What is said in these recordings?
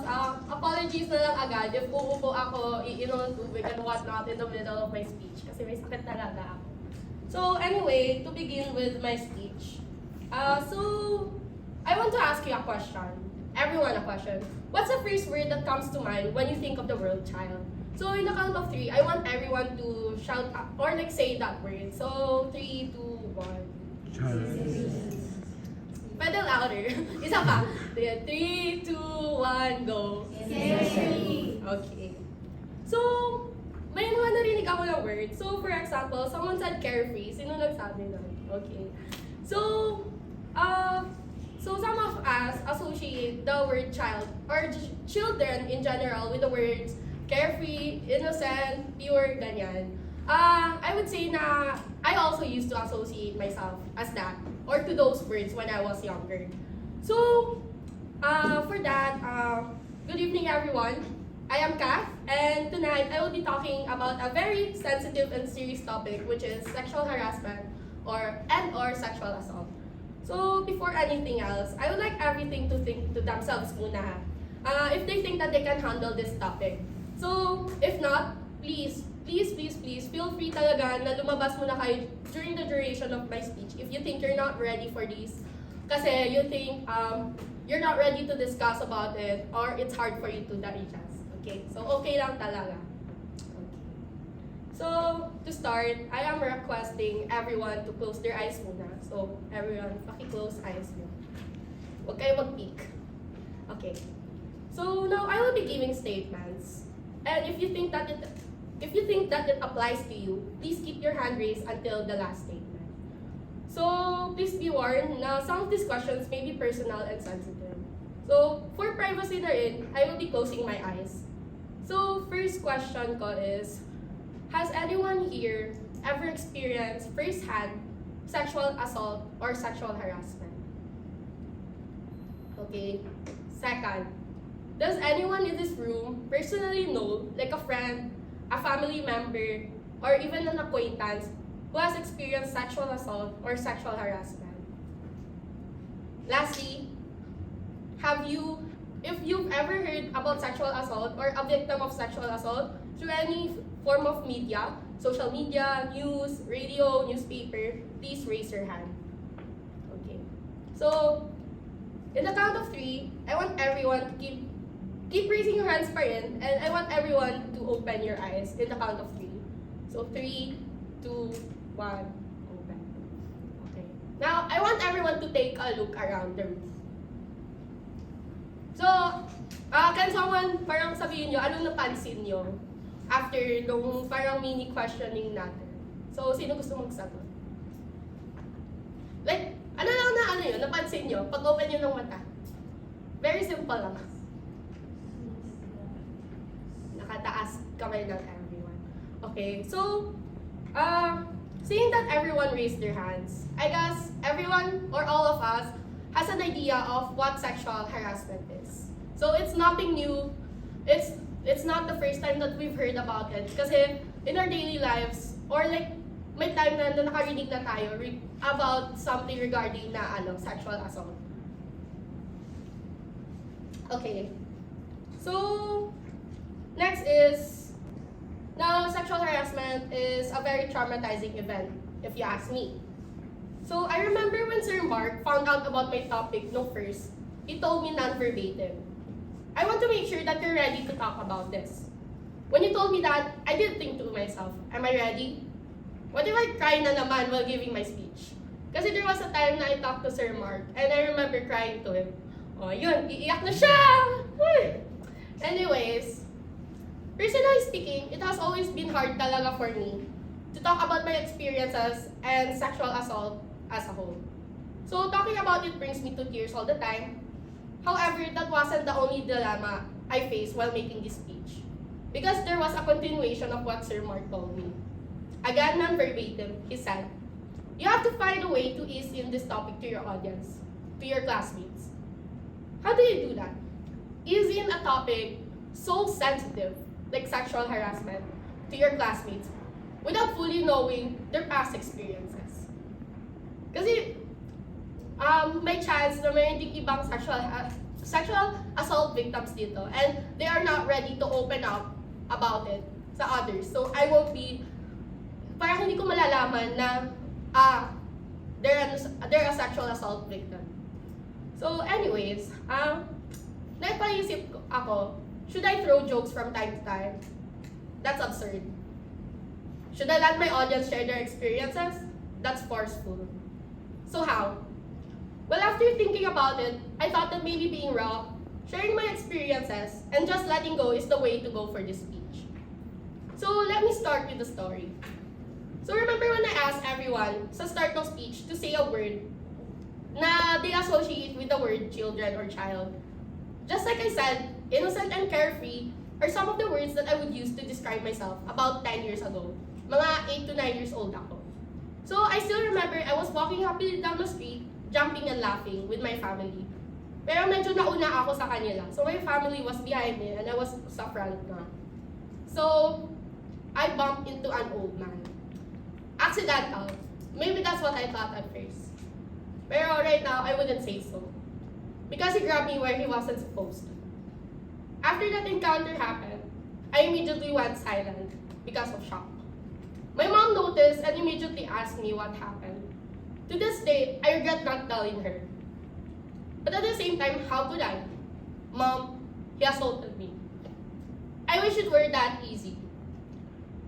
else, apologies na lang agad if uupo ako, iinom ng tubig and whatnot in the middle of my speech kasi may sakit talaga ako. So anyway, to begin with my speech, so I want to ask you a question. Everyone a question. What's the first word that comes to mind when you think of the word child? So in the count of 3, I want everyone to shout or like say that word. So 3, 2, 1. Child. Pwede louder. Isa pa. 3, 2, 1, go. Okay. So, may mga narinig ako ng word. So, for example, someone said carefree. Sino nagsabi nun? Okay. So, some of us associate the word child or children in general with the words carefree, innocent, pure, ganyan. I would say na I also used to associate myself as that or to those words when I was younger. So, for that, good evening everyone. I am Kath, and tonight I will be talking about a very sensitive and serious topic, which is sexual harassment or sexual assault. So, before anything else, I would like everything to think to themselves muna. If they think that they can handle this topic. So, if not, please feel free talaga na lumabas muna kayo during the duration of my speech if you think you're not ready for this. Kasi you think you're not ready to discuss about it or it's hard for you to digest. Okay, so okay lang talaga. Okay. So, to start, I am requesting everyone to close their eyes muna. So, everyone, paki-close eyes nyo. Huwag kayo mag-peek. Okay. So, now I will be giving statements. And if you think that it applies to you, please keep your hand raised until the last statement. So, please be warned na some of these questions may be personal and sensitive. So, for privacy na rin, I will be closing my eyes. So, first question ko is, has anyone here ever experienced firsthand sexual assault or sexual harassment? Okay. Second, does anyone in this room personally know, like a friend, a family member, or even an acquaintance who has experienced sexual assault or sexual harassment? Lastly, if you've ever heard about sexual assault or a victim of sexual assault through any form of media, social media, news, radio, newspaper, please raise your hand. Okay. So, in the count of 3, I want everyone to keep raising your hands pa rin, and I want everyone to open your eyes in the count of 3. So 3, 2, 1, open. Okay. Now, I want everyone to take a look around the room. So, can someone parang sabihin nyo, anong napansin nyo after nung parang mini questioning natin? So, sino gusto magsagot? Like, napansin nyo, pag open nyo ng mata. Very simple lang. Nakataas kamay ng everyone. Okay, so, seeing that everyone raised their hands, I guess everyone or all of us has an idea of what sexual harassment is. So it's nothing new. It's not the first time that we've heard about it. Kasi in our daily lives, or like may time na nakarinig na tayo about something regarding na sexual assault. Okay. So next is, now sexual harassment is a very traumatizing event, if you ask me. So I remember when Sir Mark found out about my topic first, he told me non-verbatim. I want to make sure that you're ready to talk about this. When he told me that, I did think to myself, am I ready? What if I cry na naman while giving my speech? Kasi there was a time na I talked to Sir Mark, and I remember crying to him. Oh, yun, iiyak na siya! Anyways, personally speaking, it has always been hard talaga for me to talk about my experiences and sexual assault as a whole. So talking about it brings me to tears all the time. However, that wasn't the only dilemma I faced while making this speech, because there was a continuation of what Sir Mark told me. Again, non-verbatim, he said, you have to find a way to ease in this topic to your audience, to your classmates. How do you do that? Ease in a topic so sensitive, like sexual harassment, to your classmates without fully knowing their past experiences. Kasi may chance na mayroon ding ibang sexual assault victim victims dito and they are not ready to open up about it sa others. So I won't be, parang hindi ko malalaman na they're a sexual assault victim. So anyways, napaisip ako, should I throw jokes from time to time? That's absurd. Should I let my audience share their experiences? That's forceful. So how? Well, after thinking about it, I thought that maybe being raw, sharing my experiences, and just letting go is the way to go for this speech. So let me start with the story. So remember when I asked everyone sa start ng speech to say a word na they associate with the word children or child? Just like I said, innocent and carefree are some of the words that I would use to describe myself about 10 years ago. Mga 8 to 9 years old ako. So I still remember I was walking happily down the street, jumping and laughing with my family. Pero medyo nauna ako sa kanila. So my family was behind me and I was sa front na. So I bumped into an old man. Accidental. Maybe that's what I thought at first. Pero right now, I wouldn't say so. Because he grabbed me where he wasn't supposed to. After that encounter happened, I immediately went silent because of shock. My mom noticed and immediately asked me what happened. To this day, I regret not telling her. But at the same time, how could I? Mom, he assaulted me. I wish it were that easy.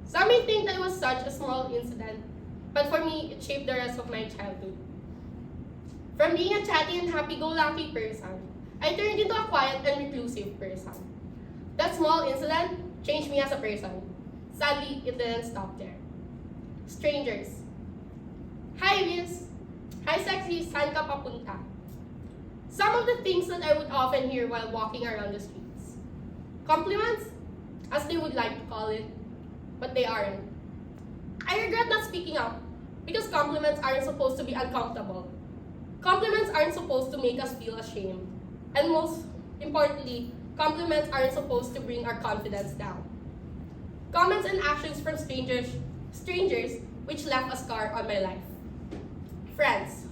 Some may think that it was such a small incident, but for me, it shaped the rest of my childhood. From being a chatty and happy-go-lucky person, I turned into a quiet and reclusive person. That small incident changed me as a person. Sadly, it didn't stop there. Strangers. Hi, Miss. Hi, sexy. Saan ka papunta? Some of the things that I would often hear while walking around the streets. Compliments, as they would like to call it, but they aren't. I regret not speaking up because compliments aren't supposed to be uncomfortable. Compliments aren't supposed to make us feel ashamed. And most importantly, compliments aren't supposed to bring our confidence down. Comments and actions from strangers which left a scar on my life. Friends.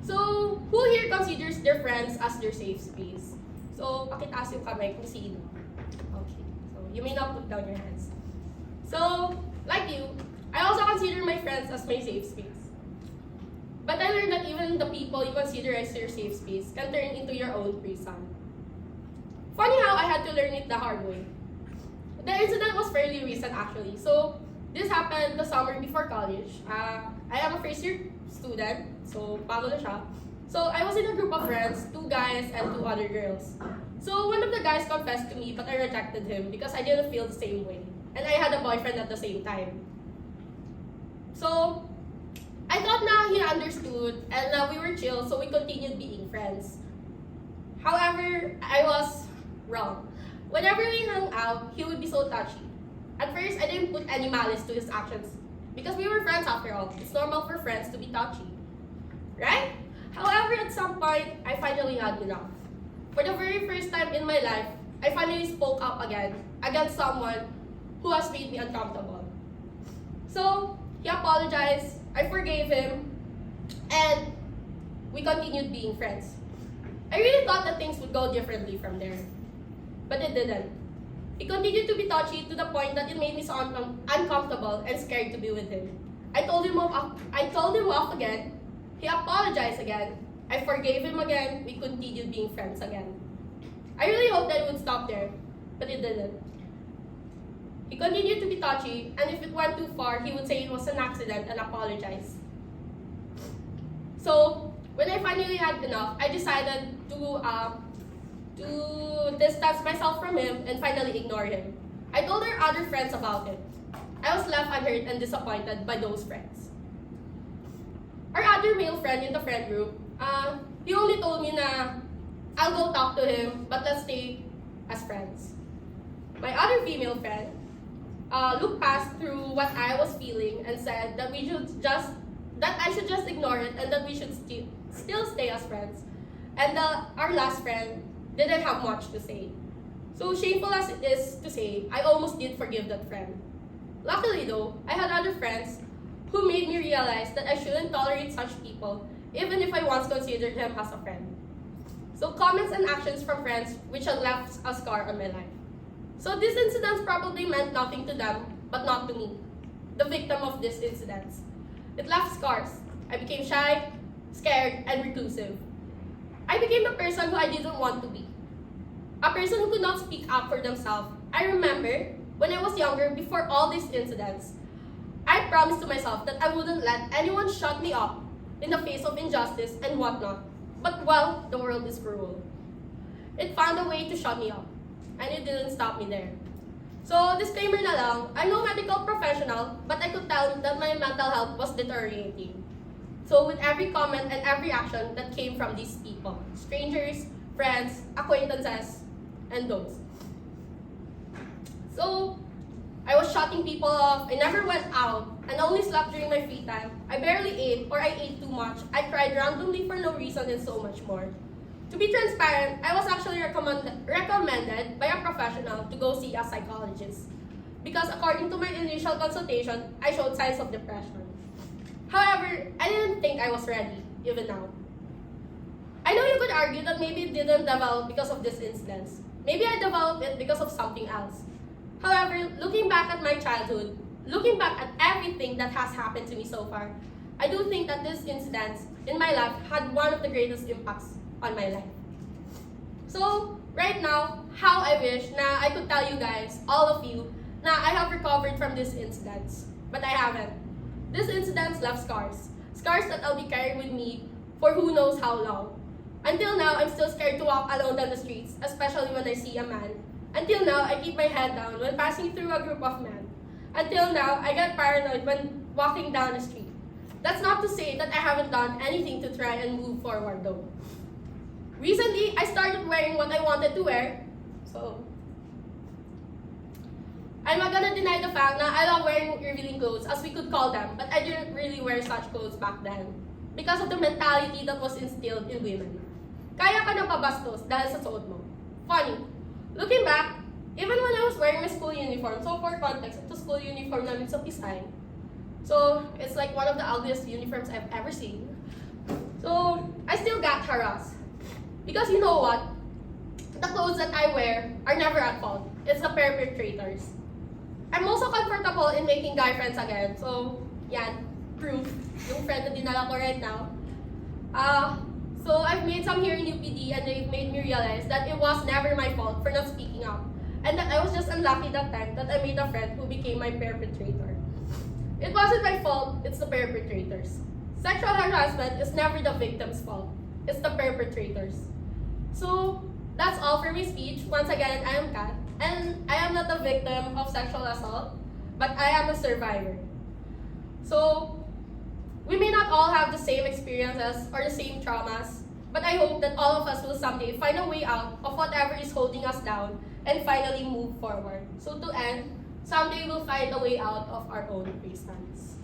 So, who here considers their friends as their safe space? So, pakitaas yung kamay kung sino. Okay. So, you may not put down your hands. So, like you, I also consider my friends as my safe space. But I learned that even the people you consider as your safe space can turn into your own prison. Funny how I had to learn it the hard way. The incident was fairly recent actually. So, this happened the summer before college. I am a first year student, so bago na siya. So, I was in a group of friends, 2 guys and 2 other girls. So, one of the guys confessed to me, but I rejected him because I didn't feel the same way. And I had a boyfriend at the same time. So, I thought na he understood and we were chill, so we continued being friends. However, I was wrong. Whenever we hung out, he would be so touchy. At first, I didn't put any malice to his actions because we were friends after all. It's normal for friends to be touchy, right? However, at some point, I finally had enough. For the very first time in my life, I finally spoke up again against someone who has made me uncomfortable. So, he apologized, I forgave him, and we continued being friends. I really thought that things would go differently from there, but it didn't. He continued to be touchy to the point that it made me so uncomfortable and scared to be with him. I told him off again, he apologized again, I forgave him again, we continued being friends again. I really hoped that it would stop there, but it didn't. He continued to be touchy, and if it went too far, he would say it was an accident and apologize. So, when I finally had enough, I decided to distance myself from him and finally ignore him. I told our other friends about it. I was left unhurt and disappointed by those friends. Our other male friend in the friend group, he only told me na I'll go talk to him, but let's stay as friends. My other female friend looked past through what I was feeling and said that I should just ignore it and that we should still stay as friends. And our last friend didn't have much to say. So shameful as it is to say, I almost did forgive that friend. Luckily though, I had other friends who made me realize that I shouldn't tolerate such people, even if I once considered him as a friend. So comments and actions from friends which have left a scar on my life. So these incidents probably meant nothing to them, but not to me, the victim of these incidents. It left scars. I became shy, scared, and reclusive. I became the person who I didn't want to be. A person who could not speak up for themselves. I remember when I was younger, before all these incidents, I promised to myself that I wouldn't let anyone shut me up in the face of injustice and whatnot. But well, the world is cruel. It found a way to shut me up, and it didn't stop me there. So, disclaimer na lang, I'm no medical professional, but I could tell that my mental health was deteriorating. So, with every comment and every action that came from these people, strangers, friends, acquaintances, and those. So, I was shutting people off, I never went out, and only slept during my free time. I barely ate, or I ate too much. I cried randomly for no reason, and so much more. To be transparent, I was actually recommended by a professional to go see a psychologist. Because according to my initial consultation, I showed signs of depression. However, I didn't think I was ready, even now. I know you could argue that maybe it didn't develop because of this incident. Maybe I developed it because of something else. However, looking back at my childhood, looking back at everything that has happened to me so far, I do think that this incident in my life had one of the greatest impacts on my life. So, right now, how I wish na I could tell you guys, all of you, na I have recovered from these incidents. But I haven't. These incidents left scars. Scars that I'll be carrying with me for who knows how long. Until now, I'm still scared to walk alone down the streets, especially when I see a man. Until now, I keep my head down when passing through a group of men. Until now, I get paranoid when walking down the street. That's not to say that I haven't done anything to try and move forward though. Recently, I started wearing what I wanted to wear. So, I'm not gonna deny the fact that I love wearing revealing clothes, as we could call them, but I didn't really wear such clothes back then because of the mentality that was instilled in women. Kaya ka na pabastos dahil sa suot mo. Funny. Looking back, even when I was wearing my school uniform, so for context, ito school uniform namin sa Pisay. So, it's like one of the ugliest uniforms I've ever seen. So, I still got harassed. Because you know what? The clothes that I wear are never at fault. It's the perpetrators. I'm also comfortable in making guy friends again. So, yan. Proof. Yung friend na dinala ko right now. So, I've made some here in UPD and they've made me realize that it was never my fault for not speaking up. And that I was just unlucky that time that I made a friend who became my perpetrator. It wasn't my fault, it's the perpetrators. Sexual harassment is never the victim's fault. It's the perpetrators. So, that's all for my speech. Once again, I am Kat, and I am not a victim of sexual assault, but I am a survivor. So, we may not all have the same experiences or the same traumas, but I hope that all of us will someday find a way out of whatever is holding us down and finally move forward. So to end, someday we'll find a way out of our own prisons.